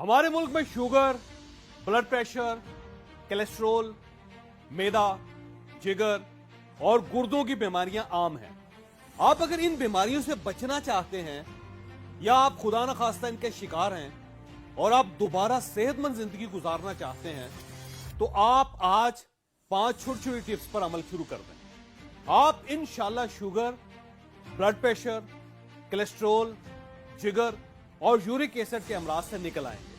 हमारे मुल्क में शुगर, ब्लड प्रेशर, कोलेस्ट्रॉल, मैदा, जिगर और गुर्दों की बीमारियां आम हैं। आप अगर इन बीमारियों से बचना चाहते हैं या आप खुदा न खास्ता इनके शिकार हैं और आप दोबारा सेहतमंद जिंदगी गुजारना चाहते हैं तो आप आज 5 छोटी छोटी टिप्स पर अमल शुरू कर दें। आप इंशाल्लाह शुगर, ब्लड प्रेशर, कोलेस्ट्रॉल, जिगर और यूरिक एसिड के अमराज से निकल आएंगे।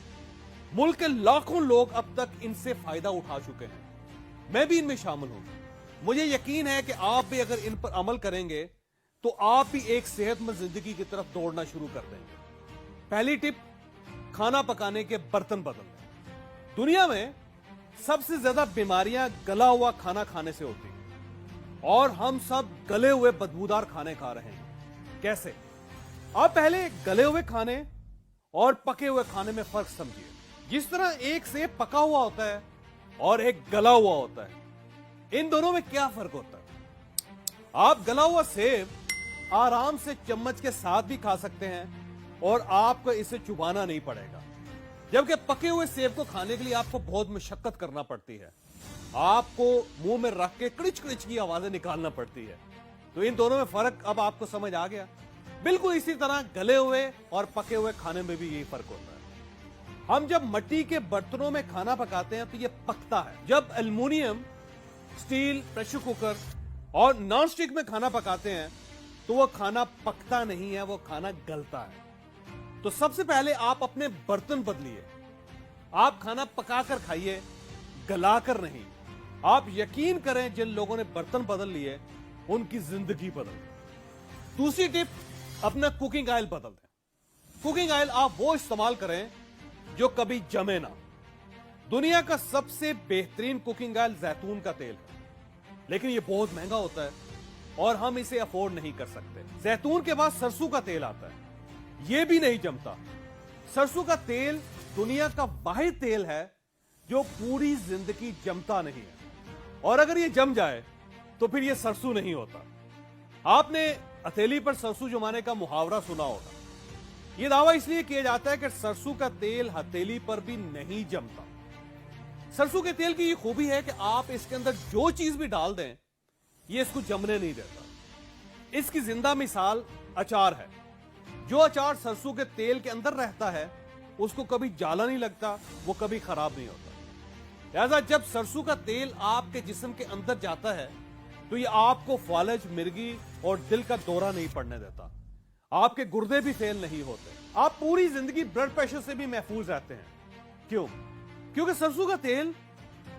मुल्क के लाखों लोग अब तक इनसे फायदा उठा चुके हैं, मैं भी इनमें शामिल हूं। मुझे यकीन है कि आप भी अगर इन पर अमल करेंगे तो आप भी एक सेहतमंद जिंदगी की तरफ दौड़ना शुरू कर देंगे। पहली टिप, खाना पकाने के बर्तन बदल दें। दुनिया में सबसे ज्यादा बीमारियां गला हुआ खाना खाने से होती हैं और हम सब गले हुए बदबूदार खाने खा रहे हैं। कैसे? आप पहले गले हुए खाने और पके हुए खाने में फर्क समझिए। जिस तरह एक सेब पका हुआ होता है और एक गला हुआ होता है, इन दोनों में क्या फर्क होता है? आप गला हुआ सेब आराम से चम्मच के साथ भी खा सकते हैं और आपको इसे चुबाना नहीं पड़ेगा, जबकि पके हुए सेब को खाने के लिए आपको बहुत मशक्कत करना पड़ती है। आपको मुंह में रख के क्रिच क्रिच की आवाजें निकालना पड़ती है। तो इन दोनों में फर्क अब आपको समझ आ गया। बिल्कुल इसी तरह गले हुए और पके हुए खाने में भी यही फर्क होता है। हम जब मिट्टी के बर्तनों में खाना पकाते हैं तो यह पकता है। जब एल्युमिनियम, स्टील, प्रेशर कुकर और नॉन स्टिक में खाना पकाते हैं तो वो खाना पकता नहीं है, वो खाना गलता है। तो सबसे पहले आप अपने बर्तन बदलिए। आप खाना पकाकर खाइए, गलाकर नहीं। आप यकीन करें, जिन लोगों ने बर्तन बदल लिए उनकी जिंदगी बदल गई। दूसरी टिप, अपना कुकिंग ऑयल बदल दें। कुकिंग ऑयल आप वो इस्तेमाल करें जो कभी जमे ना। दुनिया का सबसे बेहतरीन कुकिंग ऑयल जैतून का तेल है, लेकिन यह बहुत महंगा होता है और हम इसे अफोर्ड नहीं कर सकते। जैतून के बाद सरसों का तेल आता है, यह भी नहीं जमता। सरसों का तेल दुनिया का वाहिद तेल है जो पूरी जिंदगी जमता नहीं है, और अगर यह जम जाए तो फिर यह सरसों नहीं होता। आपने हथेली पर सरसों जमाने का मुहावरा सुना होगा। यह दावा इसलिए किया जाता है कि सरसों का तेल हथेली पर भी नहीं जमता। सरसों के तेल की यह खूबी है कि आप इसके अंदर जो चीज भी डाल दें, यह इसको जमने नहीं देता। इसकी जिंदा मिसाल अचार है। जो अचार सरसों के तेल के अंदर रहता है उसको कभी जाला नहीं लगता, वो कभी खराब नहीं होता। लिहाजा जब सरसों का तेल आपके जिस्म के अंदर जाता है तो यह आपको फालज, मिर्गी और दिल का दौरा नहीं पड़ने देता। आपके गुर्दे भी फेल नहीं होते। आप पूरी जिंदगी ब्लड प्रेशर से भी महफूज रहते हैं। क्यों? क्योंकि सरसों का तेल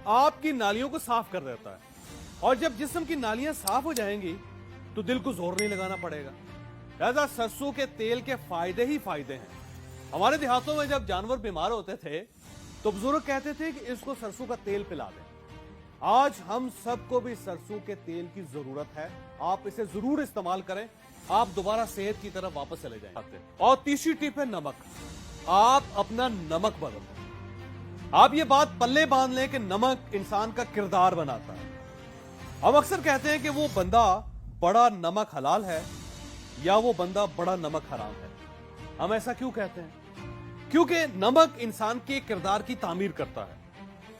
आपकी नालियों को साफ कर देता है, और जब जिस्म की नालियां साफ हो जाएंगी तो दिल को जोर नहीं लगाना पड़ेगा। लिहाजा सरसों के तेल के फायदे ही फायदे हैं। हमारे देहातों में जब जानवर बीमार होते थे तो बुजुर्ग कहते थे कि इसको सरसों का तेल पिला दें। आज हम सबको भी सरसों के तेल की जरूरत है। आप इसे जरूर इस्तेमाल करें, आप दोबारा सेहत की तरफ वापस चले जाएंगे। और तीसरी टिप है नमक। आप अपना नमक बदल दें। आप ये बात पल्ले बांध लें कि नमक इंसान का किरदार बनाता है। हम अक्सर कहते हैं कि वो बंदा बड़ा नमक हलाल है या वो बंदा बड़ा नमक हराम है। हम ऐसा क्यों कहते हैं? क्योंकि नमक इंसान के किरदार की तामीर करता है,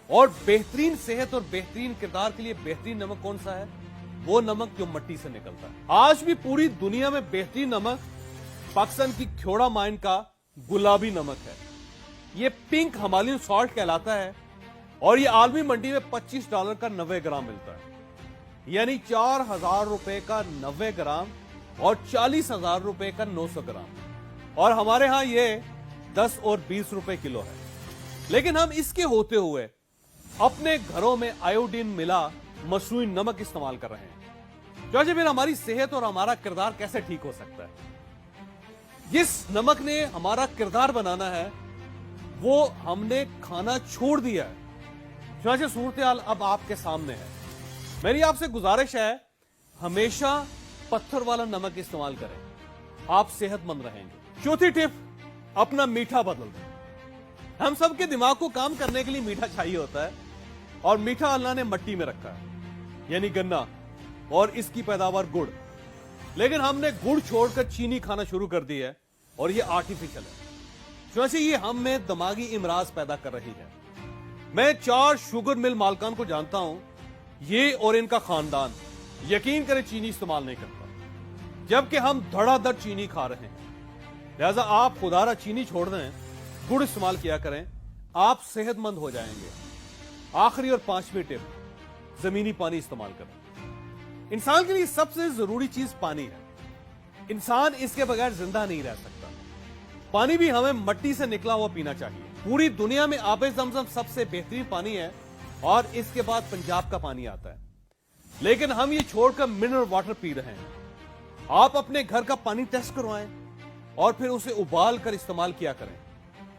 और बेहतरीन सेहत और बेहतरीन किरदार के लिए बेहतरीन नमक कौन सा है? वो नमक जो मिट्टी से निकलता है। आज भी पूरी दुनिया में बेहतरीन नमक पाकिस्तान की ख्योड़ा माइन का गुलाबी नमक है। ये पिंक हिमालयन सॉल्ट कहलाता है और ये आलमी मंडी में $25 का 90 ग्राम मिलता है, यानी 4000 रुपए का 90 ग्राम और 40,000 रुपए का 900 ग्राम। और हमारे यहां ये 10 और 20 रुपए किलो है। लेकिन हम इसके होते हुए अपने घरों में आयोडीन मिला मसनूई नमक इस्तेमाल कर रहे हैं। तो फिर हमारी सेहत और हमारा किरदार कैसे ठीक हो सकता है? जिस नमक ने हमारा किरदार बनाना है वो हमने खाना छोड़ दिया है। चुनांचे सूरत-ए-हाल अब आपके सामने है। मेरी आपसे गुजारिश है, हमेशा पत्थर वाला नमक इस्तेमाल करें, आप सेहतमंद रहेंगे। चौथी टिप, अपना मीठा बदल दें। हम सबके दिमाग को काम करने के लिए मीठा चाहिए होता है, और मीठा अल्लाह ने मिट्टी में रखा है, यानी गन्ना, और इसकी पैदावार गुड़। लेकिन हमने गुड़ छोड़कर चीनी खाना शुरू कर दी है और ये आर्टिफिशियल है। चुनांचे ये हम में दिमागी इमराज पैदा कर रही है। मैं 4 शुगर मिल मालकान को जानता हूं, ये और इनका खानदान यकीन करें चीनी इस्तेमाल नहीं करता, जबकि हम धड़ाधड़ चीनी खा रहे हैं। लिहाजा आप खुदारा चीनी छोड़ दें, गुड़ इस्तेमाल किया करें, आप सेहतमंद हो जाएंगे। आखिरी और 5वीं टिप, जमीनी पानी इस्तेमाल करें। इंसान के लिए सबसे जरूरी चीज पानी है। इंसान इसके बगैर जिंदा नहीं रह सकता। पानी भी हमें मट्टी से निकला हुआ पीना चाहिए। पूरी दुनिया में आबे ज़मज़म सबसे बेहतरीन पानी है और इसके बाद पंजाब का पानी आता है, लेकिन हम ये छोड़कर मिनरल वाटर पी रहे हैं। आप अपने घर का पानी टेस्ट करवाएं और फिर उसे उबाल कर इस्तेमाल किया करें।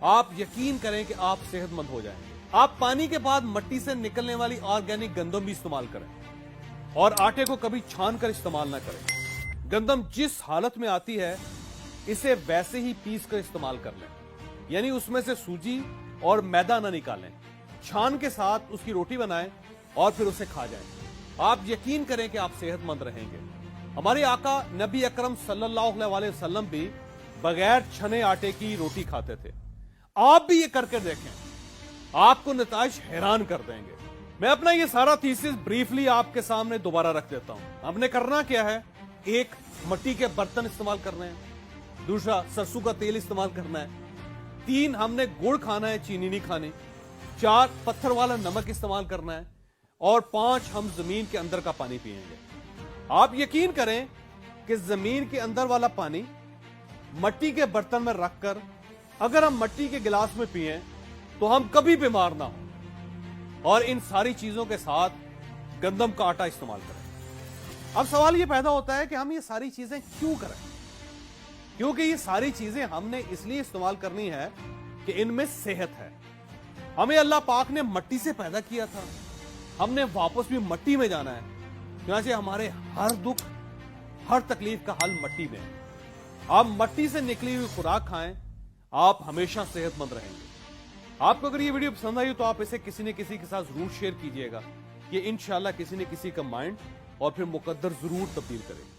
आप यकीन करें कि आप सेहतमंद हो जाएंगे। आप पानी के बाद मट्टी से निकलने वाली ऑर्गेनिक गंदम भी इस्तेमाल करें और आटे को कभी छान कर इस्तेमाल ना करें। गंदम जिस हालत में आती है इसे वैसे ही पीस कर इस्तेमाल कर लें, यानी उसमें से सूजी और मैदा ना निकालें। छान के साथ उसकी रोटी बनाएं और फिर उसे खा जाएं। आप यकीन करें कि आप सेहतमंद रहेंगे। हमारे आका नबी अकरम सल्लल्लाहु अलैहि वसल्लम भी बगैर छने आटे की रोटी खाते थे। आप भी ये करके देखें, आपको नताइज हैरान कर देंगे। मैं अपना ये सारा थीसिस ब्रीफली आपके सामने दोबारा रख देता हूं। हमने करना क्या है, एक मिट्टी के बर्तन इस्तेमाल करने हैं, दूसरा सरसों का तेल इस्तेमाल करना है, 3 हमने गुड़ खाना है, चीनी नहीं खानी, 4 पत्थर वाला नमक इस्तेमाल करना है और 5 हम जमीन के अंदर का पानी पिएंगे। आप यकीन करें कि जमीन के अंदर वाला पानी मट्टी के बर्तन में रखकर अगर हम मट्टी के गिलास में पिएं तो हम कभी बीमार ना हो। और इन सारी चीजों के साथ गंदम का आटा इस्तेमाल करें। अब सवाल यह पैदा होता है कि हम ये सारी चीजें क्यों करें? क्योंकि ये सारी चीजें हमने इसलिए इस्तेमाल करनी है कि इनमें सेहत है। हमें अल्लाह पाक ने मट्टी से पैदा किया था, हमने वापस भी मट्टी में जाना है। चुनांचे हमारे हर दुख, हर तकलीफ का हल मट्टी में है। आप मट्टी से निकली हुई खुराक खाएं, आप हमेशा सेहतमंद रहेंगे। आपको अगर ये वीडियो पसंद आई हो तो आप इसे किसी न किसी के साथ जरूर शेयर कीजिएगा। ये इंशाल्लाह किसी न किसी का माइंड और फिर मुकद्दर जरूर तब्दील करेगा।